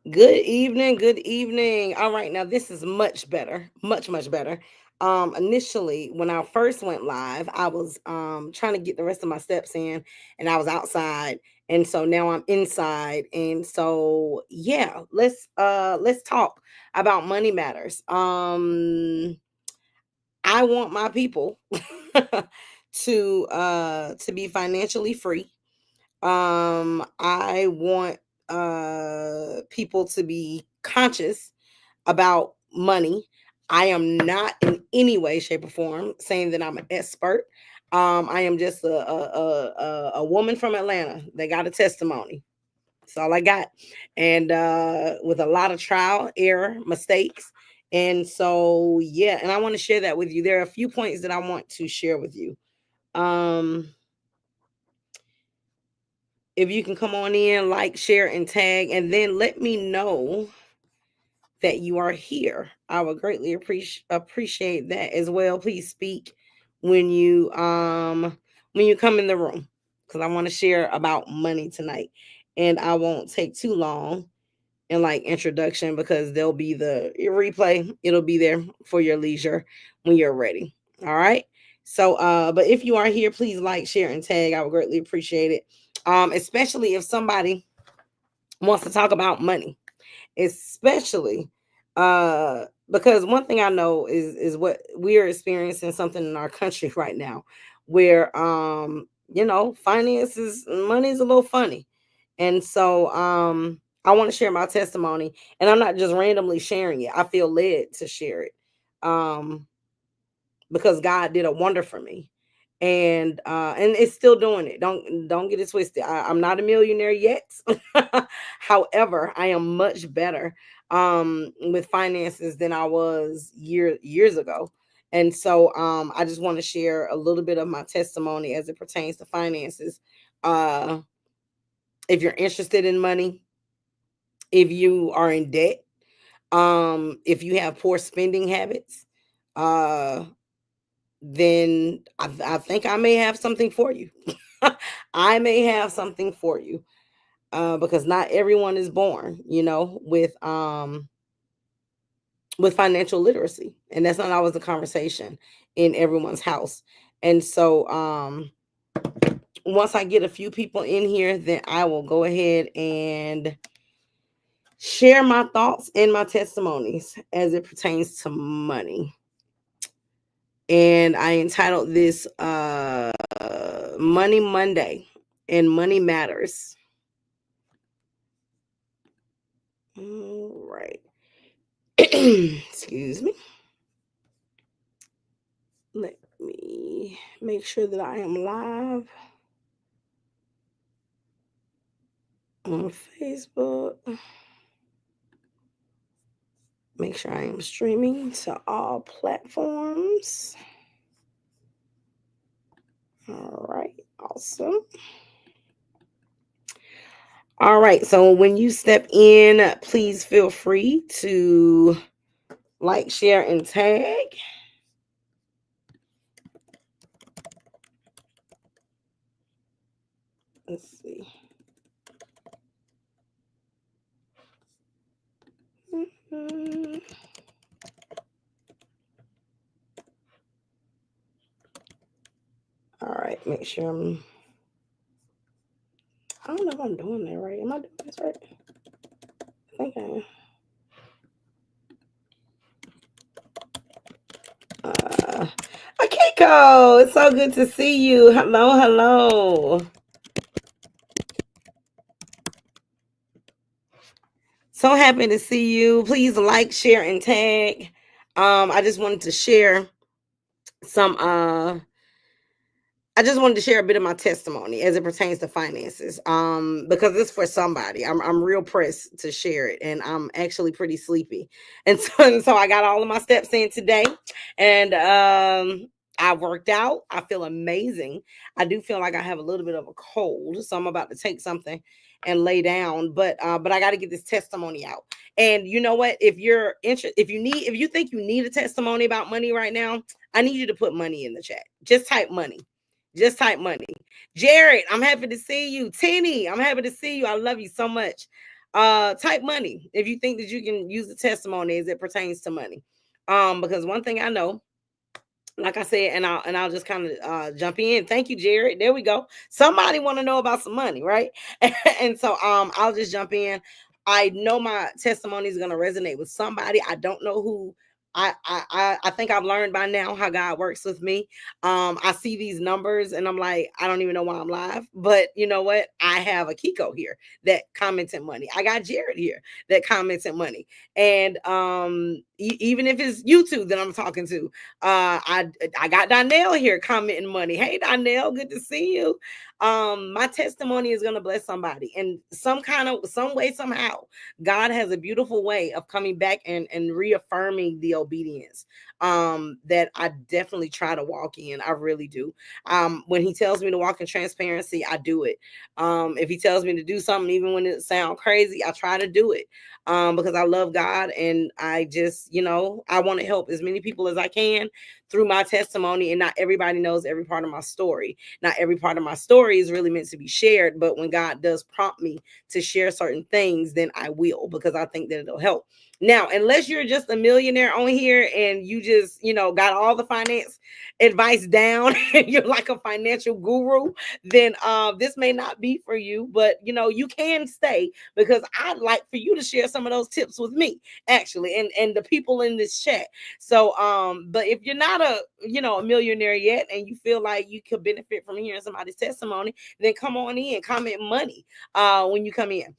Good evening. Good evening. All right, now this is much better. Much better. Initially when I first went live, I was trying to get the rest of my steps in and I was outside. And so now I'm inside. And so yeah, let's talk about money matters. I want my people to be financially free. I want people to be conscious about money. I am not in any way, shape, or form saying that I'm an expert. I am just a woman from Atlanta that got a testimony. That's all I got. And with a lot of trial, error, mistakes. And so, yeah, and I want to share that with you. There are a few points that I want to share with you. Um, if you can come on in, like, share, and tag, and then let me know that you are here. I would greatly appreciate that as well. Please speak when you come in the room because I want to share about money tonight, and I won't take too long in like introduction because there'll be the replay. It'll be there for your leisure when you're ready. All right. So, but if you are here, please like, share, and tag. I would greatly appreciate it. Especially if somebody wants to talk about money, especially because one thing I know is what we are experiencing something in our country right now where finances money is a little funny. And so I want to share my testimony, and I'm not just randomly sharing it. I feel led to share it. Um because God did a wonder for me. And it's still doing it. Don't get it twisted. I'm not a millionaire yet. However, I am much better with finances than I was years ago. And so I just want to share a little bit of my testimony as it pertains to finances. Uh if you're interested in money, if you are in debt, if you have poor spending habits, uh then I think I may have something for you. I may have something for you because not everyone is born, with financial literacy, and that's not always the conversation in everyone's house. And so, once I get a few people in here, then I will go ahead and share my thoughts and my testimonies as it pertains to money. And I entitled this Money Monday and Money Matters. All right. Excuse me. Let me make sure that I am live on Facebook. Make sure I am streaming to all platforms. All right. Awesome. All right. So when you step in, please feel free to like, share, and tag. Let's see. Mhm. All right. Make sure I don't know if I'm doing that right. Am I doing this right? I think I am. Uh, Akiko, it's so good to see you. Hello, hello. So happy to see you. Please like, share, and tag. I just wanted to share some I just wanted to share a bit of my testimony as it pertains to finances. Because it's for somebody. I'm real pressed to share it, and I'm actually pretty sleepy. And so I got all of my steps in today. And I worked out. I feel amazing. I do feel like I have a little bit of a cold, so I'm about to take something and lay down. But I got to get this testimony out. And you know what? If you're interested, if you think you need a testimony about money right now, I need you to put money in the chat. Just type money. Just type money. Jared, I'm happy to see you. Teeny, I'm happy to see you. I love you so much. Type money if you think that you can use the testimony as it pertains to money. Because one thing I know, like I said, and I'll just kind of jump in. Thank you, Jared. There we go. Somebody want to know about some money, right? And so I'll just jump in. I know my testimony is gonna resonate with somebody. I don't know who. I think I've learned by now how God works with me. I see these numbers and I'm like, I don't even know why I'm live. But you know what? I have a Kiko here that commented money. I got Jared here that commented money. And even if it's YouTube that I'm talking to, I got Donnell here commenting money. Hey Donnell, good to see you. My testimony is gonna bless somebody in some way, somehow. God has a beautiful way of coming back and reaffirming the obedience that I definitely try to walk in. I really do. When he tells me to walk in transparency, I do it. If he tells me to do something, even when it sounds crazy, I try to do it. Because I love God and I just, I want to help as many people as I can through my testimony. And not everybody knows every part of my story. Not every part of my story is really meant to be shared, but when God does prompt me to share certain things, then I will, because I think that it'll help. Now, unless you're just a millionaire on here and you just, got all the finance advice down and you're like a financial guru, then this may not be for you, but you can stay because I'd like for you to share some of those tips with me, actually, and the people in this chat. So but if you're not a millionaire yet and you feel like you could benefit from hearing somebody's testimony, then come on in, comment money when you come in.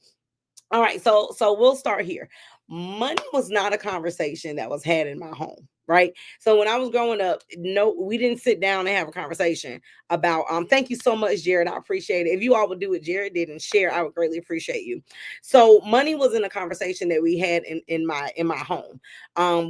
All right, so we'll start here. Money was not a conversation that was had in my home, right? So when I was growing up, no, we didn't sit down and have a conversation about thank you so much, Jared. I appreciate it. If you all would do what Jared did and share, I would greatly appreciate you. So money wasn't a conversation that we had in my home.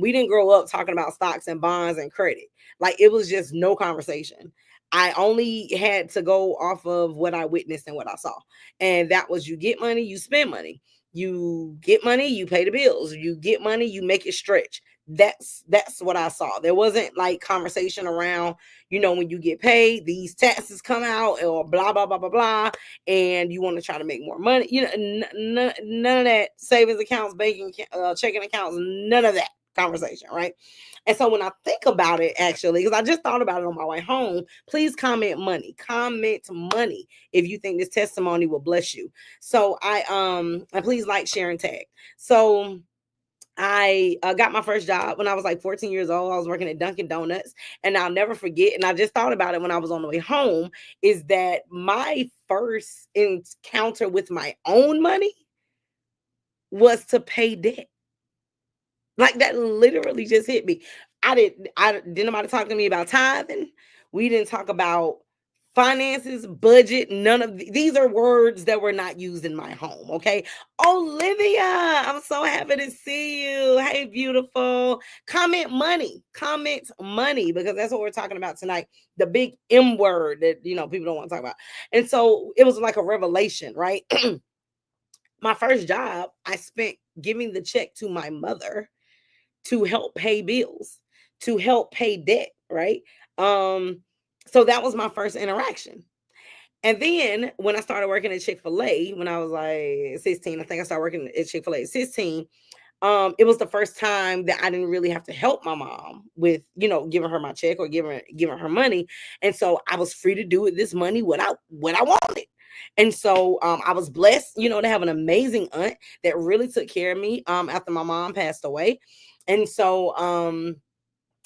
We didn't grow up talking about stocks and bonds and credit. Like it was just no conversation. I only had to go off of what I witnessed and what I saw. And that was, you get money, you spend money. You get money, you pay the bills. You get money, you make it stretch. That's what I saw. There wasn't like conversation around, when you get paid, these taxes come out or blah blah blah blah blah, and you want to try to make more money. None of that savings accounts, banking, checking accounts, none of that conversation, right? And so when I think about it, actually, because I just thought about it on my way home, please comment money. Comment money if you think this testimony will bless you. So and please like, share, and tag. So I got my first job when I was like 14 years old. I was working at Dunkin' Donuts, and I'll never forget. And I just thought about it when I was on the way home. Is that my first encounter with my own money was to pay debt? Like that literally just hit me. I didn't nobody talk to me about tithing. We didn't talk about finances, budget. None of these are words that were not used in my home. Okay. Olivia, I'm so happy to see you. Hey, beautiful. Comment money, because that's what we're talking about tonight. The big M word that people don't want to talk about. And so it was like a revelation, right? My first job, I spent giving the check to my mother to help pay bills, to help pay debt, right? Um, so that was my first interaction. And then when I started working at Chick-fil-A, when I was like 16, I think I started working at Chick-fil-A at 16. It was the first time that I didn't really have to help my mom with, giving her my check or giving her money. And so I was free to do with this money what I wanted. And so I was blessed, to have an amazing aunt that really took care of me after my mom passed away. And so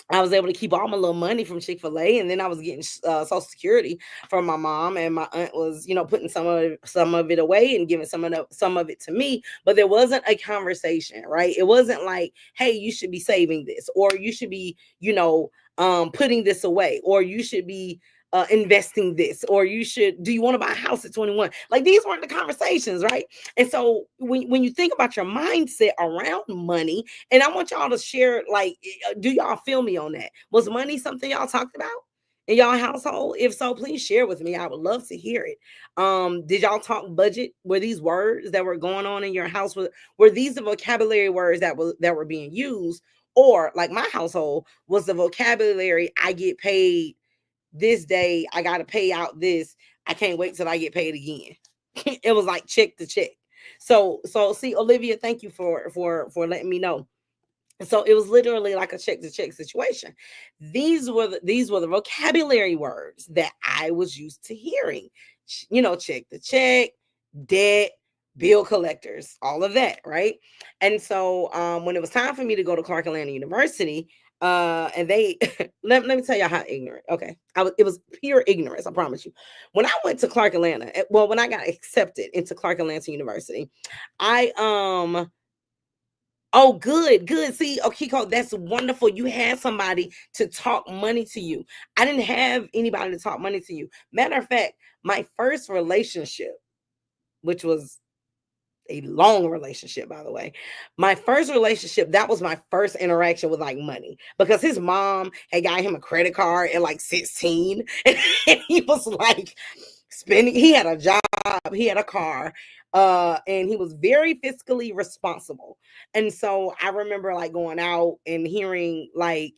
I was able to keep all my little money from Chick-fil-A, and then I was getting Social Security from my mom, and my aunt was, putting some of it away and giving some of it to me. But there wasn't a conversation, right? It wasn't like, hey, you should be saving this, or you should be, putting this away, or you should be investing this, or do you want to buy a house at 21? Like these weren't the conversations, right? And so when you think about your mindset around money, and I want y'all to share, like, do y'all feel me on that? Was money something y'all talked about in y'all household? If so, please share with me. I would love to hear it. Did y'all talk budget? Were these words that were going on in your house, were these the vocabulary words that were being used? Or like my household was the vocabulary, I get paid this day, I got to pay out this. I can't wait till I get paid again. It was like check to check. So see, Olivia, thank you for letting me know. So it was literally like a check to check situation. These were the vocabulary words that I was used to hearing. Check the check, debt, bill collectors, all of that, right? And so when it was time for me to go to Clark Atlanta University, and they let me tell y'all how ignorant. Okay. It was pure ignorance, I promise you. When I went to Clark Atlanta, well, when I got accepted into Clark Atlanta University, I Oh, good, good. See, Okiko, that's wonderful. You had somebody to talk money to you. I didn't have anybody to talk money to you. Matter of fact, my first relationship, which was a long relationship, by the way, my first relationship, that was my first interaction with like money because his mom had got him a credit card at like 16, and he was like spending, he had a job, he had a car, and he was very fiscally responsible. And so I remember like going out and hearing like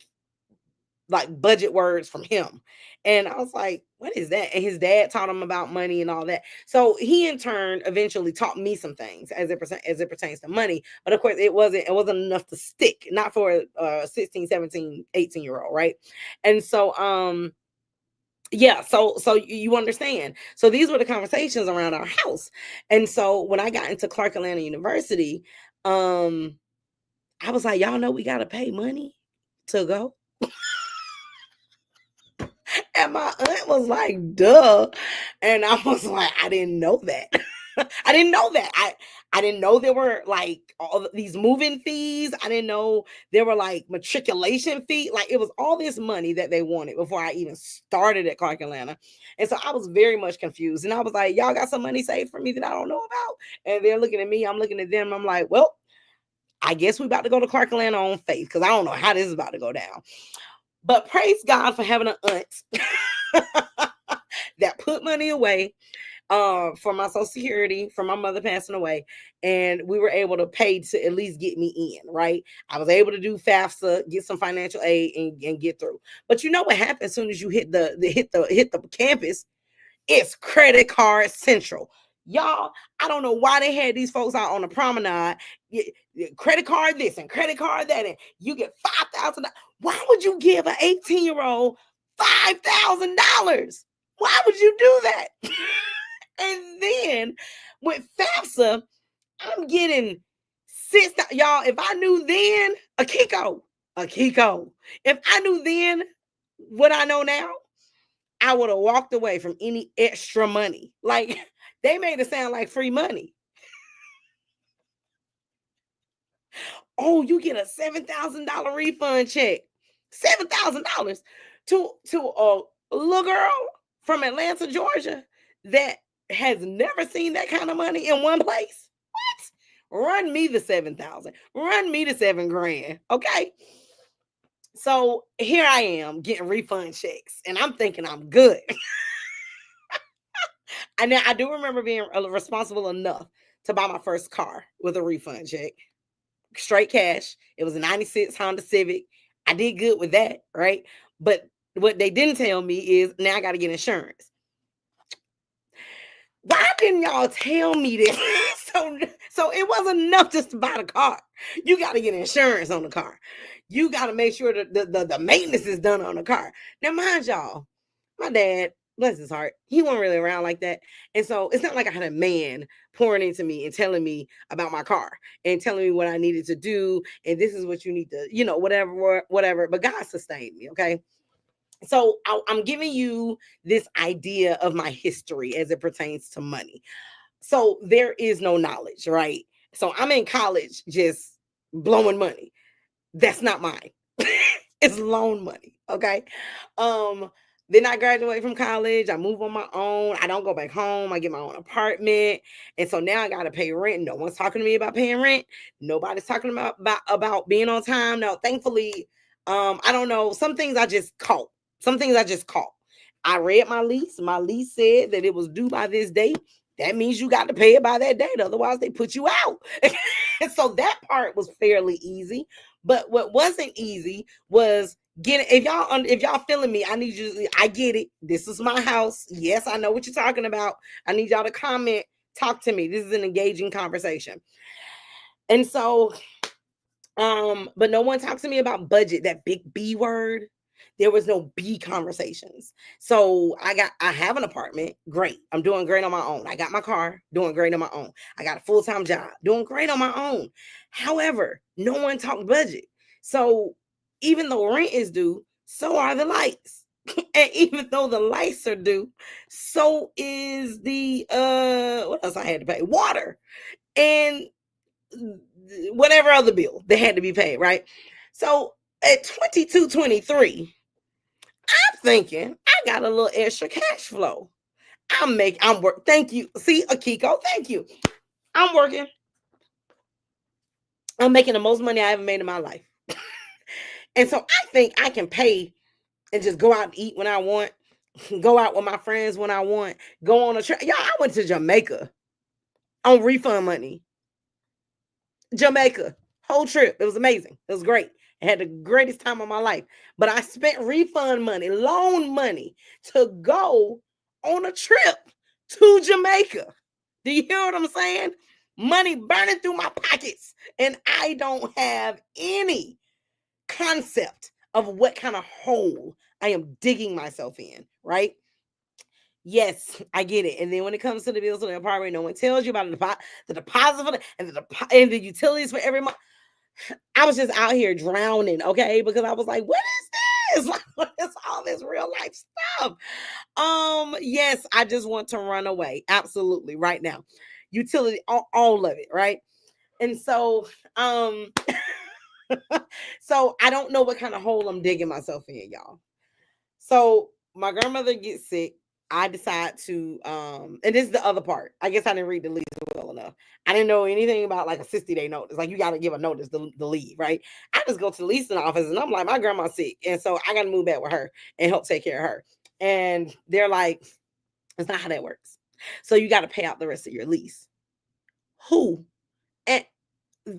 budget words from him. And I was like, what is that? And his dad taught him about money and all that. So he in turn eventually taught me some things as it pertains to money. But of course it wasn't enough to stick, not for a 16, 17, 18-year old, right? And so yeah, so you understand. So these were the conversations around our house. And so when I got into Clark Atlanta University, um I was like, y'all know we got to pay money to go. And my aunt was like, duh. And I was like, I didn't know that. I didn't know that. I didn't know there were like all these moving fees. I didn't know there were like matriculation fee. Like it was all this money that they wanted before I even started at Clark Atlanta. And so I was very much confused. And I was like, y'all got some money saved for me that I don't know about. And they're looking at me. I'm looking at them. I'm like, well, I guess we about to go to Clark Atlanta on faith because I don't know how this is about to go down. But praise God for having an aunt that put money away for my social security, for my mother passing away, and we were able to pay to at least get me in, right? I was able to do FAFSA, get some financial aid, and get through. But you know what happens as soon as you hit the campus? It's credit card central. Y'all, I don't know why they had these folks out on the promenade. Credit card this and credit card that, and you get $5,000. Why would you give an 18-year-old $5,000? Why would you do that? And then with FAFSA, I'm getting y'all. If I knew then, a Kiko. If I knew then what I know now, I would have walked away from any extra money. Like they made it sound like free money. Oh, you get a $7,000 refund check. $7,000 to a little girl from Atlanta, Georgia, that has never seen that kind of money in one place. What? Run me the 7,000. Run me the 7 grand. Okay. So here I am getting refund checks, and I'm thinking I'm good. And I do remember being responsible enough to buy my first car with a refund check, straight cash. It was a 96 Honda Civic. I did good with that, right? But what they didn't tell me is now I got to get insurance. Why didn't y'all tell me this? so it wasn't enough just to buy the car. You got to get insurance on the car. You got to make sure that the maintenance is done on the car. Now, mind y'all, my dad, bless his heart, he wasn't really around like that. And so it's not like I had a man pouring into me and telling me about my car and telling me what I needed to do. And this is what you need to, whatever. But God sustained me. Okay. So I'm giving you this idea of my history as it pertains to money. So there is no knowledge, right? So I'm in college just blowing money. That's not mine. It's loan money. Okay. Then I graduate from college. I move on my own. I don't go back home. I get my own apartment. And so now I gotta pay rent. No one's talking to me about paying rent. Nobody's talking about being on time. No, thankfully, I don't know. Some things I just caught. Some things I just caught. I read my lease. My lease said that it was due by this date. That means you got to pay it by that date. Otherwise, they put you out. And so that part was fairly easy. But what wasn't easy was getting, if y'all feeling me, I need you, I get it. This is my house. Yes, I know what you're talking about. I need y'all to comment. Talk to me. This is an engaging conversation. And so, but no one talks to me about budget, that big B word. There was no B conversations. So I have an apartment, great. I'm doing great on my own. I got my car, doing great on my own. I got a full-time job, doing great on my own. However, no one talked budget. So even though rent is due, so are the lights. And even though the lights are due, so is the what else I had to pay? Water. And whatever other bill that had to be paid, right? So at 22, 23, I'm thinking I got a little extra cash flow. I'm work. Thank you. See, Akiko, thank you. I'm working. I'm making the most money I ever made in my life. And so I think I can pay and just go out and eat when I want, go out with my friends when I want, go on a trip. Y'all, I went to Jamaica on refund money. Jamaica, whole trip. It was amazing. It was great. I had the greatest time of my life. But I spent refund money, loan money to go on a trip to Jamaica. Do you hear what I'm saying? Money burning through my pockets. And I don't have any concept of what kind of hole I am digging myself in, right? Yes, I get it. And then when it comes to the bills of the apartment, no one tells you about the deposit for and the utilities for every month. I was just out here drowning, okay? Because I was like, what is this? Like, what is all this real life stuff? Yes, I just want to run away. Absolutely, right now. Utility, all of it, right? And so, so I don't know what kind of hole I'm digging myself in, y'all. So my grandmother gets sick. I decide to and this is the other part. I guess I didn't read the lease well enough. I didn't know anything about like a 60-day notice. Like you got to give a notice to leave, right? I just go to the leasing office and I'm like, my grandma's sick. And so I got to move back with her and help take care of her. And they're like, it's not how that works. So you got to pay out the rest of your lease. Who? And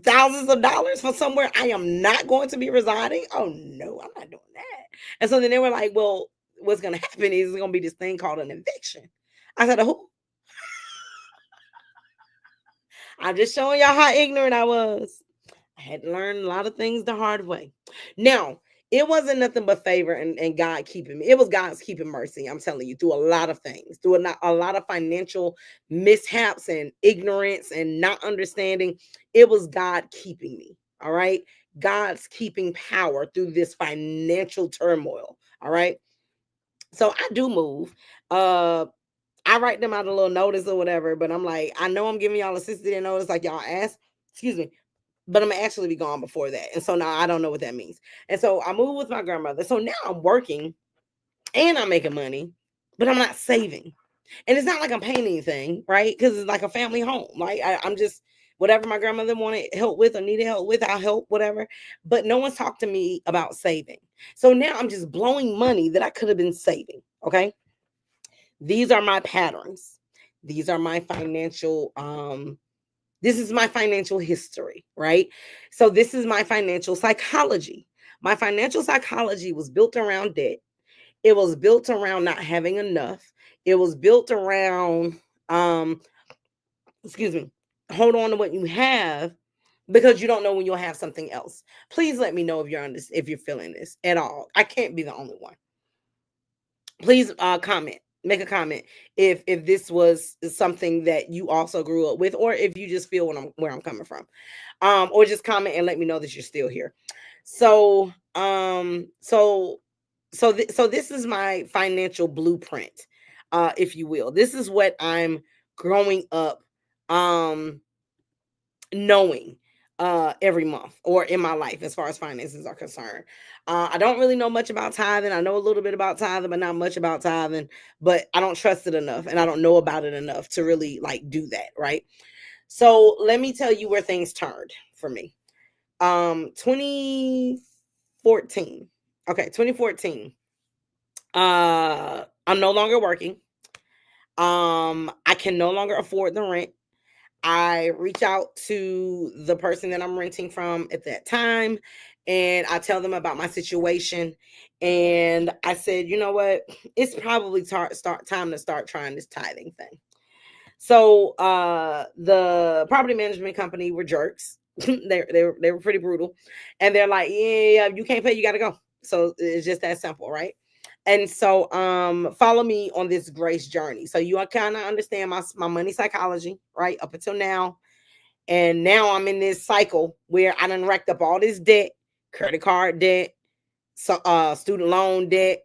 thousands of dollars for somewhere I am not going to be residing? Oh no, I'm not doing that. And so then they were like, well, what's going to happen is it's going to be this thing called an eviction. I said, who? I'm just showing y'all how ignorant I was. I had to learn a lot of things the hard way. Now, it wasn't nothing but favor and God keeping me. It was God's keeping mercy. I'm telling you, through a lot of things, through a lot of financial mishaps and ignorance and not understanding. It was God keeping me. All right. God's keeping power through this financial turmoil. All right. So I do move. I write them out a little notice or whatever, but I'm like, I know I'm giving y'all a 60-day notice like y'all asked. Excuse me, but I'm actually be gone before that. And so now I don't know what that means. And so I moved with my grandmother. So now I'm working and I'm making money, but I'm not saving. And it's not like I'm paying anything, right? Because it's like a family home. Like I'm just whatever my grandmother wanted help with or needed help with, I'll help, whatever. But no one's talked to me about saving. So now I'm just blowing money that I could have been saving. Okay. These are my patterns. These are my financial this is my financial history, right? So this is my financial psychology. My financial psychology was built around debt. It was built around not having enough. It was built around excuse me, hold on to what you have because you don't know when you'll have something else. Please let me know if if you're feeling this at all. I can't be the only one. Please comment, make a comment if this was something that you also grew up with, or if you just feel where I'm coming from, or just comment and let me know that you're still here. So so this is my financial blueprint, if you will. This is what I'm growing up knowing every month or in my life as far as finances are concerned. I don't really know much about tithing. I know a little bit about tithing, but not much about tithing. But I don't trust it enough and I don't know about it enough to really like do that, right? So let me tell you where things turned for me. 2014. Okay, 2014. I'm no longer working. I can no longer afford the rent. I reach out to the person that I'm renting from at that time and I tell them about my situation. And I said, you know what? It's probably time to start trying this tithing thing. So the property management company were jerks. They were pretty brutal, and they're like, yeah, you can't pay, you got to go. So it's just that simple, right? And so follow me on this grace journey. So you kind of understand my money psychology, right? Up until now. And now I'm in this cycle where I done racked up all this debt, credit card debt, so student loan debt,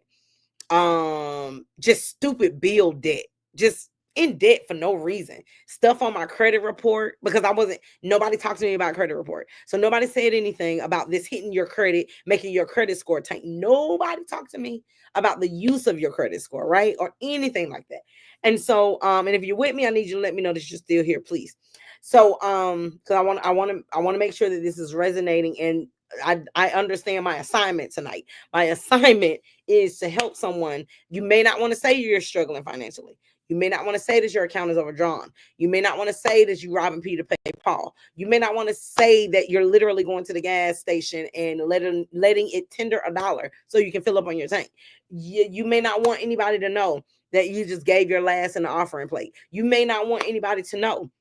just stupid bill debt, just in debt for no reason, stuff on my credit report, because I wasn't, nobody talked to me about credit report, so nobody said anything about this hitting your credit, making your credit score tank. Nobody talked to me about the use of your credit score, right, or anything like that. And so and if you're with me, I need you to let me know that you're still here, please. So because I want to make sure that this is resonating, and I understand my assignment tonight. My assignment is to help someone. You may not want to say you're struggling financially. You may not want to say that your account is overdrawn. You may not want to say that you robbing Peter to pay Paul. You may not want to say that you're literally going to the gas station and letting it tender $1 so you can fill up on your tank. You may not want anybody to know that you just gave your last in the offering plate. You may not want anybody to know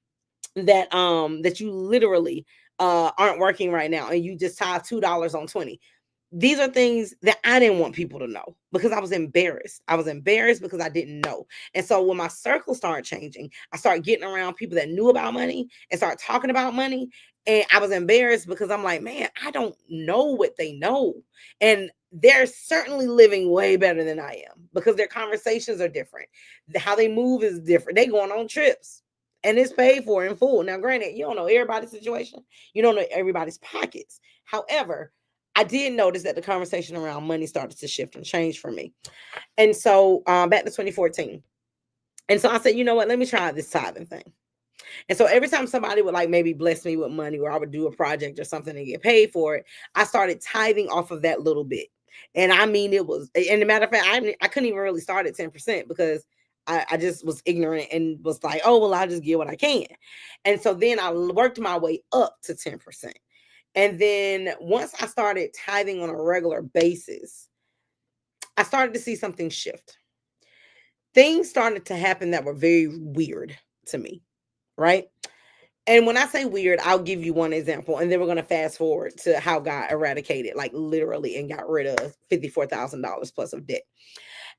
that you literally aren't working right now and you just tied $2 on 20. These are things that I didn't want people to know because I was embarrassed. I was embarrassed because I didn't know. And so when my circle started changing, I started getting around people that knew about money and started talking about money. And I was embarrassed because I'm like, man, I don't know what they know. And they're certainly living way better than I am because their conversations are different. How they move is different. They going on trips and it's paid for in full. Now, granted, you don't know everybody's situation. You don't know everybody's pockets. However, I did notice that the conversation around money started to shift and change for me. And so back to 2014. And so I said, you know what, let me try this tithing thing. And so every time somebody would like maybe bless me with money or I would do a project or something and get paid for it, I started tithing off of that little bit. And I mean, it was, and a matter of fact, I couldn't even really start at 10% because I just was ignorant and was like, oh, well, I'll just get what I can. And so then I worked my way up to 10%. And then once I started tithing on a regular basis, I started to see something shift. Things started to happen that were very weird to me, right? And when I say weird, I'll give you one example, and then we're going to fast forward to how God eradicated, like literally, and got rid of $54,000 plus of debt.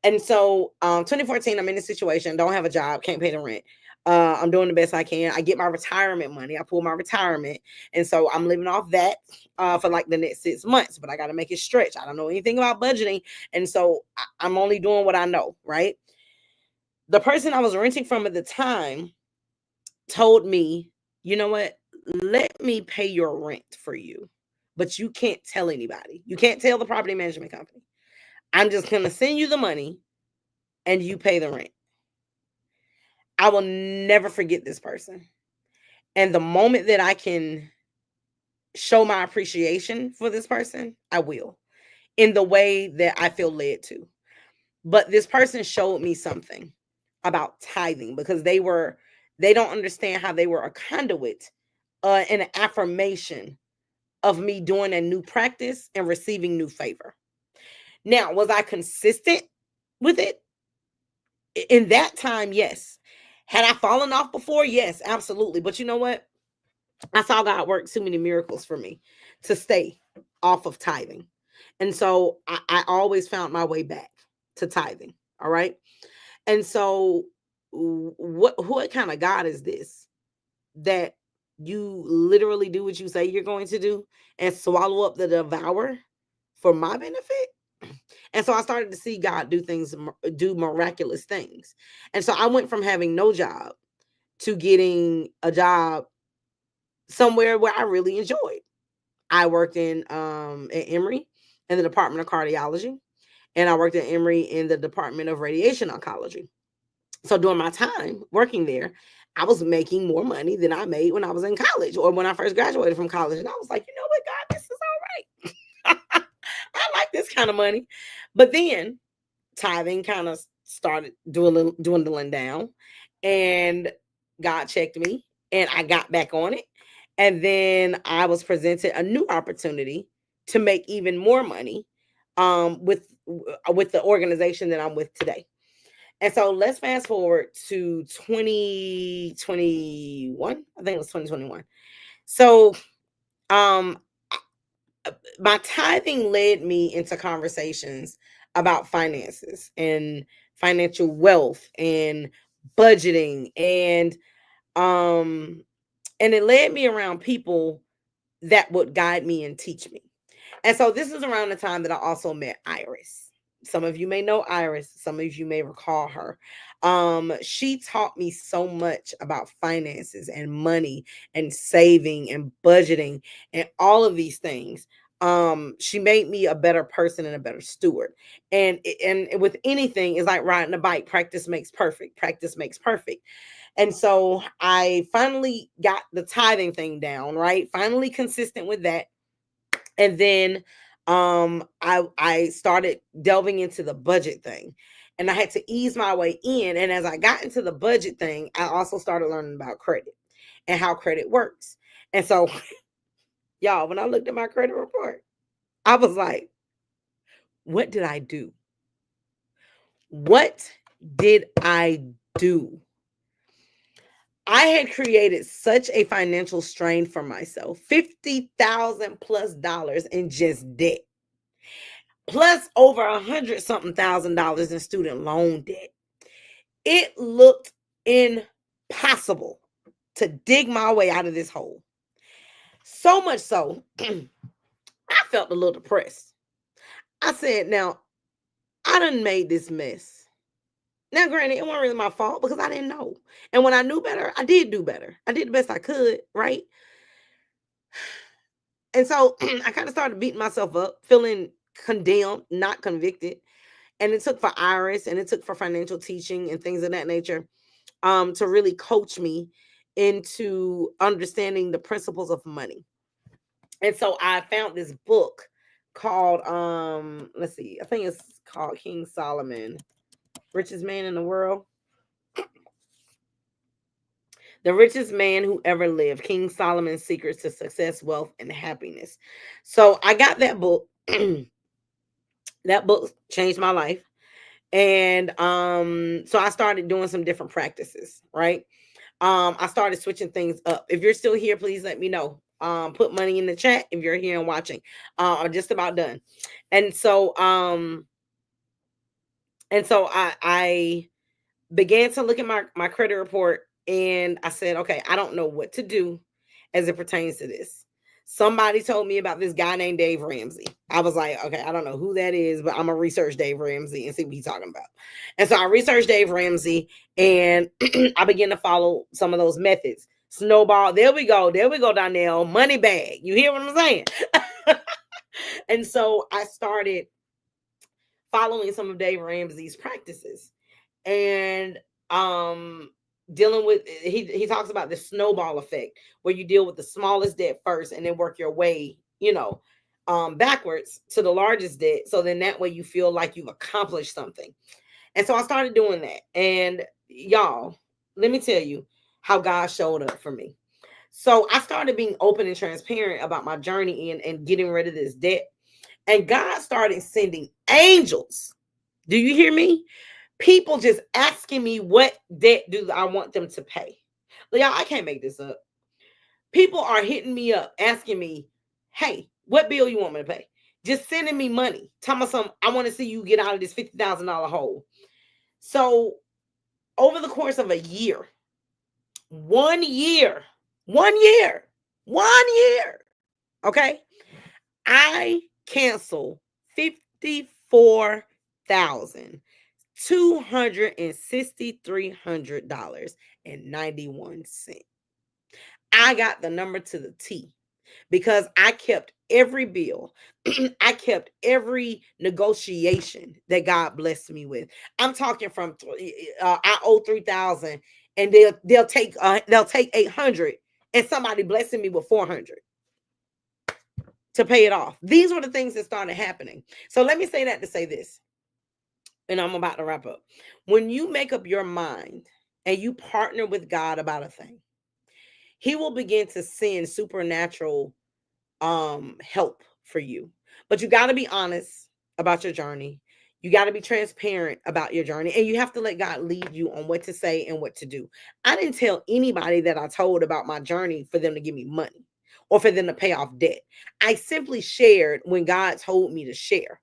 And so 2014, I'm in this situation, don't have a job, can't pay the rent. I'm doing the best I can. I get my retirement money. I pull my retirement. And so I'm living off that for like the next 6 months, but I got to make it stretch. I don't know anything about budgeting. And so I'm only doing what I know, right? The person I was renting from at the time told me, you know what? Let me pay your rent for you, but you can't tell anybody. You can't tell the property management company. I'm just going to send you the money and you pay the rent. I will never forget this person. And the moment that I can show my appreciation for this person, I will, in the way that I feel led to. But this person showed me something about tithing because they don't understand how they were a conduit and an affirmation of me doing a new practice and receiving new favor. Now, was I consistent with it? In that time, yes. Had I fallen off before? Yes, absolutely. But you know what? I saw God work too many miracles for me to stay off of tithing. And so I always found my way back to tithing. All right. And so what kind of God is this that you literally do what you say you're going to do and swallow up the devourer for my benefit? And so I started to see God do miraculous things. And so I went from having no job to getting a job somewhere where I really enjoyed. I worked in at Emory in the Department of Cardiology, and I worked at Emory in the Department of Radiation Oncology. So during my time working there, I was making more money than I made when I was in college or when I first graduated from college. And I was like, you know what, God, this is all right. I like this kind of money. But then tithing kind of started dwindling down, and God checked me and I got back on it. And then I was presented a new opportunity to make even more money with the organization that I'm with today. And so let's fast forward to 2021. I think it was 2021. So um my tithing led me into conversations about finances and financial wealth and budgeting, um and it led me around people that would guide me and teach me. And so this is around the time that I also met Iris. Some of you may know Iris, some of you may recall her. She taught me so much about finances and money and saving and budgeting and all of these things. She made me a better person and a better steward. And with anything, it's like riding a bike. Practice makes perfect. Practice makes perfect. And so I finally got the tithing thing down, right? Finally consistent with that. And then I started delving into the budget thing. And I had to ease my way in. And as I got into the budget thing, I also started learning about credit and how credit works. And so, y'all, when I looked at my credit report, I was like, what did I do? What did I do? I had created such a financial strain for myself, 50,000 plus dollars in just debt, plus over 100 something thousand in student loan debt. It looked impossible to dig my way out of this hole. So much so, I felt a little depressed. I said, now, I done made this mess. Now, granted, it wasn't really my fault because I didn't know. And when I knew better, I did do better. I did the best I could, right? And so I kind of started beating myself up, feeling condemned, not convicted. And it took for Iris and it took for financial teaching and things of that nature to really coach me into understanding the principles of money. And so I found this book called let's see, I think it's called King Solomon, Richest Man in the World. The Richest Man Who Ever Lived, King Solomon's Secrets to Success, Wealth, and Happiness. So I got that book. That book changed my life. And so I started doing some different practices, right? I started switching things up. If you're still here, please let me know. Put money in the chat if you're here and watching. I'm just about done. And so I began to look at my credit report, and I said, okay, I don't know what to do as it pertains to this. Somebody told me about this guy named Dave Ramsey. I was like, okay, I don't know who that is, but I'm gonna research Dave Ramsey and see what he's talking about. And so I researched Dave Ramsey, and I began to follow some of those methods. Snowball, there we go, Donnell. Money bag. You hear what I'm saying? And so I started following some of Dave Ramsey's practices. And dealing with, he talks about the snowball effect, where you deal with the smallest debt first and then work your way, backwards to the largest debt, so then that way you feel like you've accomplished something. And so I started doing that, and y'all, let me tell you how God showed up for me. So I started being open and transparent about my journey and getting rid of this debt, and God started sending angels. Do you hear me? People just asking me what debt do I want them to pay. Y'all, I can't make this up. People are hitting me up asking me, hey, what bill you want me to pay? Just sending me money. Tell me something. I want to see you get out of this $50,000 hole. So over the course of a year, 1 year, 1 year, 1 year, okay, I cancel $54,263.91. I got the number to the T because I kept every bill. I kept every negotiation that God blessed me with. I'm talking from I owe 3,000, and they'll take 800, and somebody blessing me with 400 to pay it off. These were the things that started happening. So let me say that to say this, and I'm about to wrap up. When you make up your mind and you partner with God about a thing, he will begin to send supernatural help for you. But you got to be honest about your journey. You got to be transparent about your journey, and you have to let God lead you on what to say and what to do. I didn't tell anybody that I told about my journey for them to give me money or for them to pay off debt. I simply shared when God told me to share,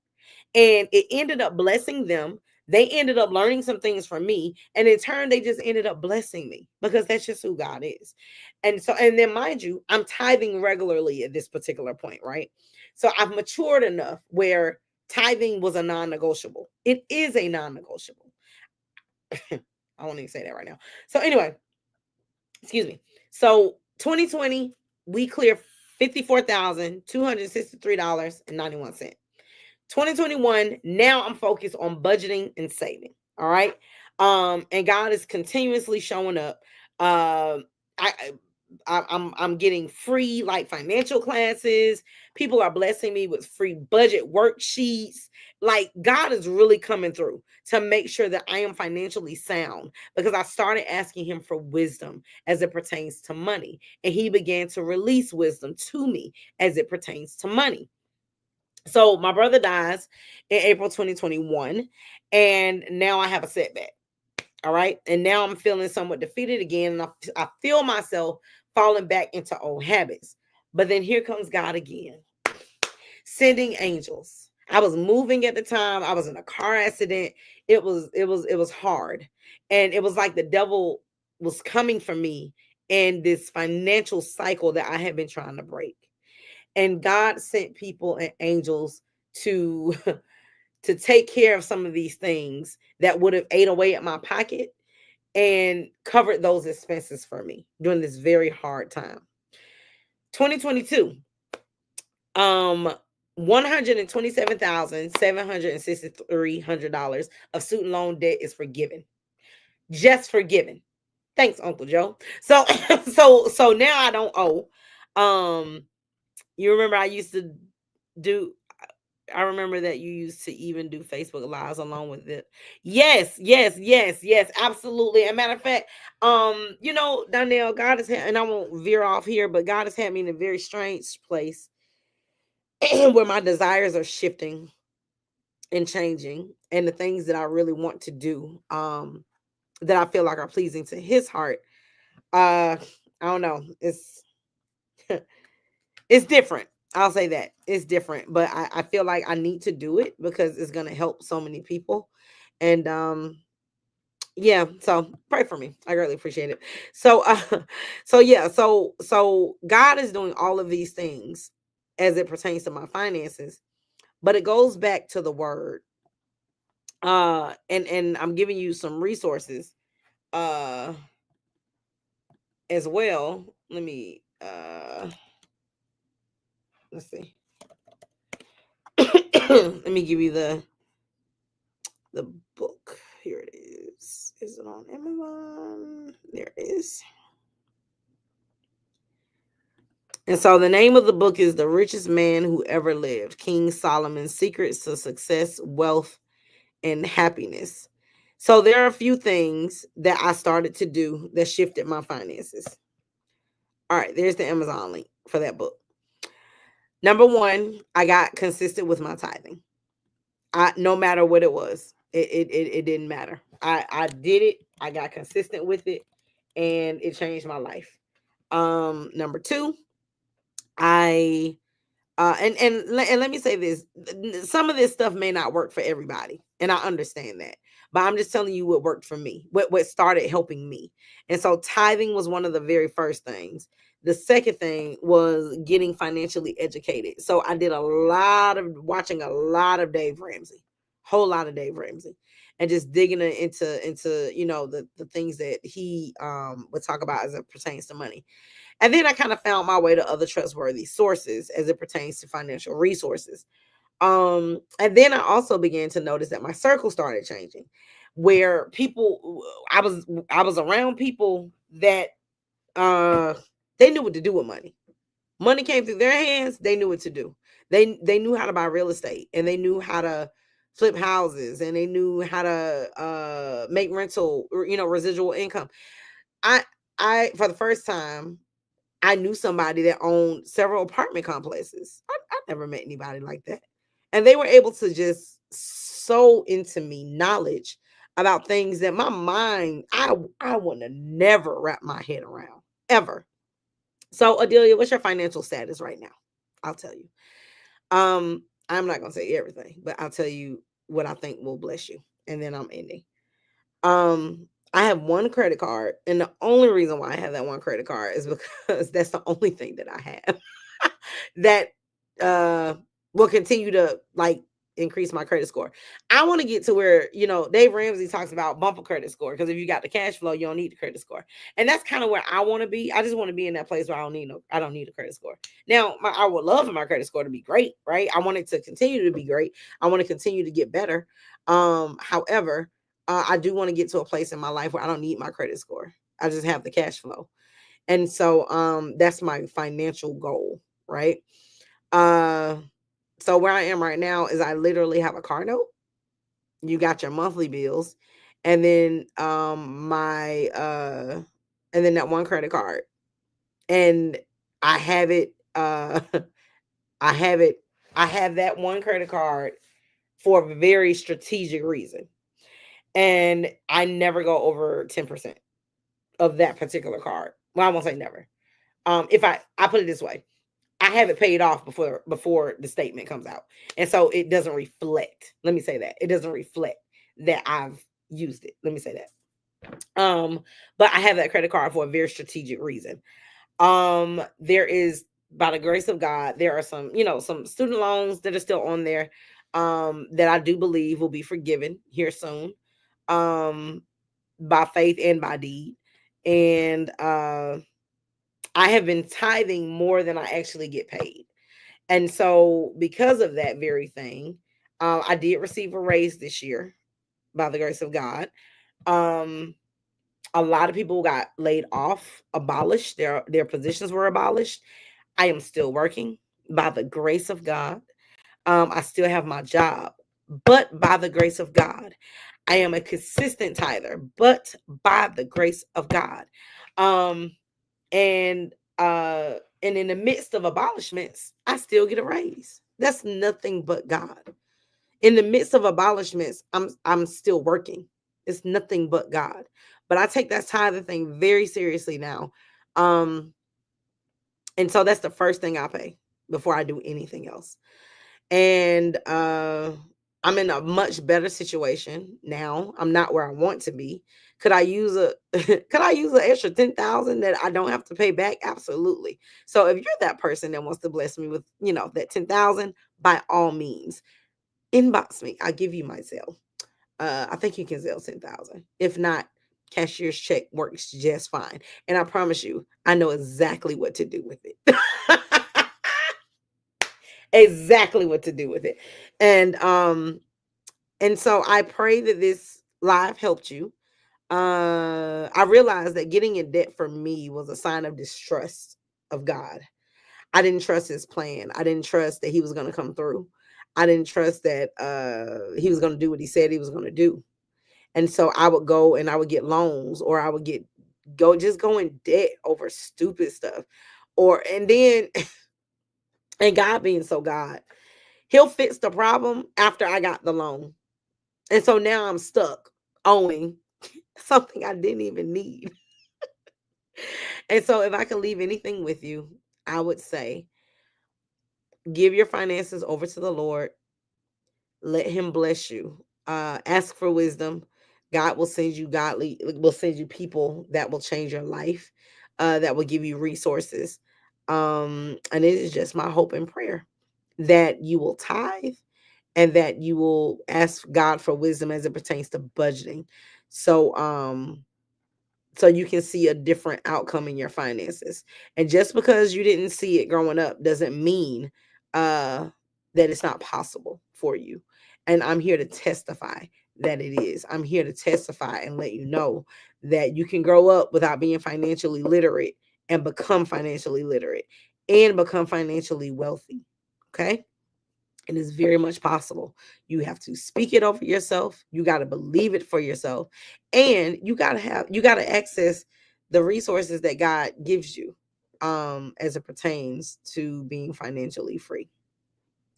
and it ended up blessing them. They ended up learning some things from me, and in turn they just ended up blessing me, because that's just who God is. And so, and then mind you, I'm tithing regularly at this particular point, right? So I've matured enough where tithing was a non-negotiable. It is a non-negotiable. I won't even say that right now. So anyway, excuse me. So 2020, we cleared $54,263.91. 2021, now I'm focused on budgeting and saving. All right. And God is continuously showing up. I I'm getting free like financial classes. People are blessing me with free budget worksheets. Like God is really coming through to make sure that I am financially sound, because I started asking him for wisdom as it pertains to money, and he began to release wisdom to me as it pertains to money. So my brother dies in April 2021, and now I have a setback. All right. And now I'm feeling somewhat defeated again. And I feel myself falling back into old habits. But then here comes God again, sending angels. I was moving at the time. I was in a car accident. It was hard. And it was like the devil was coming for me in this financial cycle that I had been trying to break. And God sent people and angels to to take care of some of these things that would have ate away at my pocket and covered those expenses for me during this very hard time. 2022, um, $127,763 of student loan debt is forgiven. Just forgiven. Thanks, Uncle Joe. So so now I don't owe. Um, you remember I used to do I remember that you used to even do Facebook lives along with it. Yes, yes, yes, yes, absolutely. As a matter of fact, Donnell, God has had, and I won't veer off here, but God has had me in a very strange place where my desires are shifting and changing, and the things that I really want to do, that I feel like are pleasing to His heart. I don't know. It's different. I'll say that it's different, but I feel like I need to do it because it's gonna help so many people. And yeah, so pray for me. I greatly appreciate it. So so yeah, so God is doing all of these things as it pertains to my finances, but it goes back to the word. And I'm giving you some resources uh as well. Let's see. Let me give you the book. Here it is. Is it on Amazon? There it is. And so the name of the book is The Richest Man Who Ever Lived, King Solomon's Secrets to Success, Wealth, and Happiness. So there are a few things that I started to do that shifted my finances. All right, there's the Amazon link for that book. Number one, I got consistent with my tithing. No matter what it was, it didn't matter. I did it. I got consistent with it, and it changed my life. Number two, I and let me say this: some of this stuff may not work for everybody, and I understand that. But I'm just telling you what worked for me, what started helping me. And so tithing was one of the very first things. The second thing was getting financially educated. So I did a lot of watching a lot of Dave Ramsey, whole lot of Dave Ramsey, and just digging into the things that he would talk about as it pertains to money. And then I kind of found my way to other trustworthy sources as it pertains to financial resources. And then I also began to notice that my circle started changing, where I was around people that uh they knew what to do with money. Money came through their hands, they knew what to do. They knew how to buy real estate, and they knew how to flip houses, and they knew how to make rental, residual income. I I for the first time I knew somebody that owned several apartment complexes. I never met anybody like that. And they were able to just so into me knowledge about things that my mind, I would have never wrapped my head around ever. So Adelia, what's your financial status right now? I'll tell you. I'm not gonna say everything, but I'll tell you what I think will bless you, and then I'm ending. I have one credit card, and the only reason why I have that one credit card is because that's the only thing that I have that uh will continue to like increase my credit score. I want to get to where, Dave Ramsey talks about bumper credit score, because if you got the cash flow, you don't need the credit score. And that's kind of where I want to be. I just want to be in that place where I don't need a credit score. Now, I would love for my credit score to be great, right? I want it to continue to be great. I want to continue to get better. However, I do want to get to a place in my life where I don't need my credit score. I just have the cash flow. And so that's my financial goal, right? Uh so where I am right now is I literally have a car note. You got your monthly bills, and then my and then that one credit card. And I have it I have it I have that one credit card for a very strategic reason. And I never go over 10% of that particular card. Well, I won't say never. If I put it this way, I have it paid off before the statement comes out. And so it doesn't reflect. Let me say that. It doesn't reflect that I've used it. Let me say that. But I have that credit card for a very strategic reason. There is, by the grace of God, there are some student loans that are still on there that I do believe will be forgiven here soon. Um by faith and by deed. And I have been tithing more than I actually get paid. And so, because of that very thing, I did receive a raise this year by the grace of God. Um, a lot of people got laid off, abolished. Their positions were abolished. I am still working by the grace of God. I still have my job, but by the grace of God, I am a consistent tither, but by the grace of God. Um, and and in the midst of abolishments, I still get a raise. That's nothing but God. In the midst of abolishments, I'm still working. It's nothing but God. But I take that tither thing very seriously now. Um, and so that's the first thing I pay before I do anything else. And I'm in a much better situation now. I'm not where I want to be. Could I use a could I use an extra 10,000 that I don't have to pay back? Absolutely. So if you're that person that wants to bless me with, that 10,000, by all means, inbox me. I'll give you my Zelle. I think you can Zelle 10,000. If not, cashier's check works just fine. And I promise you, I know exactly what to do with it. Exactly what to do with it. And so I pray that this live helped you. I realized that getting in debt for me was a sign of distrust of God. I didn't trust his plan. I didn't trust that he was going to come through. I didn't trust that he was going to do what he said he was going to do. And so I would go and I would get loans, or I would go in debt over stupid stuff. And then and God being so God, he'll fix the problem after I got the loan. And so now I'm stuck owing something I didn't even need. And so if I can leave anything with you, I would say give your finances over to the Lord. Let him bless you. Ask for wisdom. God will send you people that will change your life, that will give you resources. And it is just my hope and prayer that you will tithe and that you will ask God for wisdom as it pertains to budgeting. So so you can see a different outcome in your finances. And just because you didn't see it growing up doesn't mean that it's not possible for you. And I'm here to testify that it is. I'm here to testify and let you know that you can grow up without being financially literate and become financially literate and become financially wealthy. Okay? It is very much possible. You have to speak it over yourself. You got to believe it for yourself. And you got to access the resources that God gives you as it pertains to being financially free.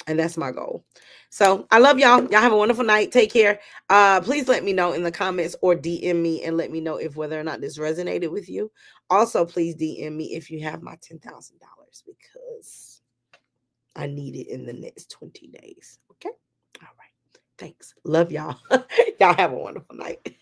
And that's my goal. So I love y'all. Y'all have a wonderful night. Take care. Please let me know in the comments or DM me and let me know if whether or not this resonated with you. Also, please DM me if you have my $10,000 because I need it in the next 20 days. Okay. All right. Thanks. Love y'all. Y'all have a wonderful night.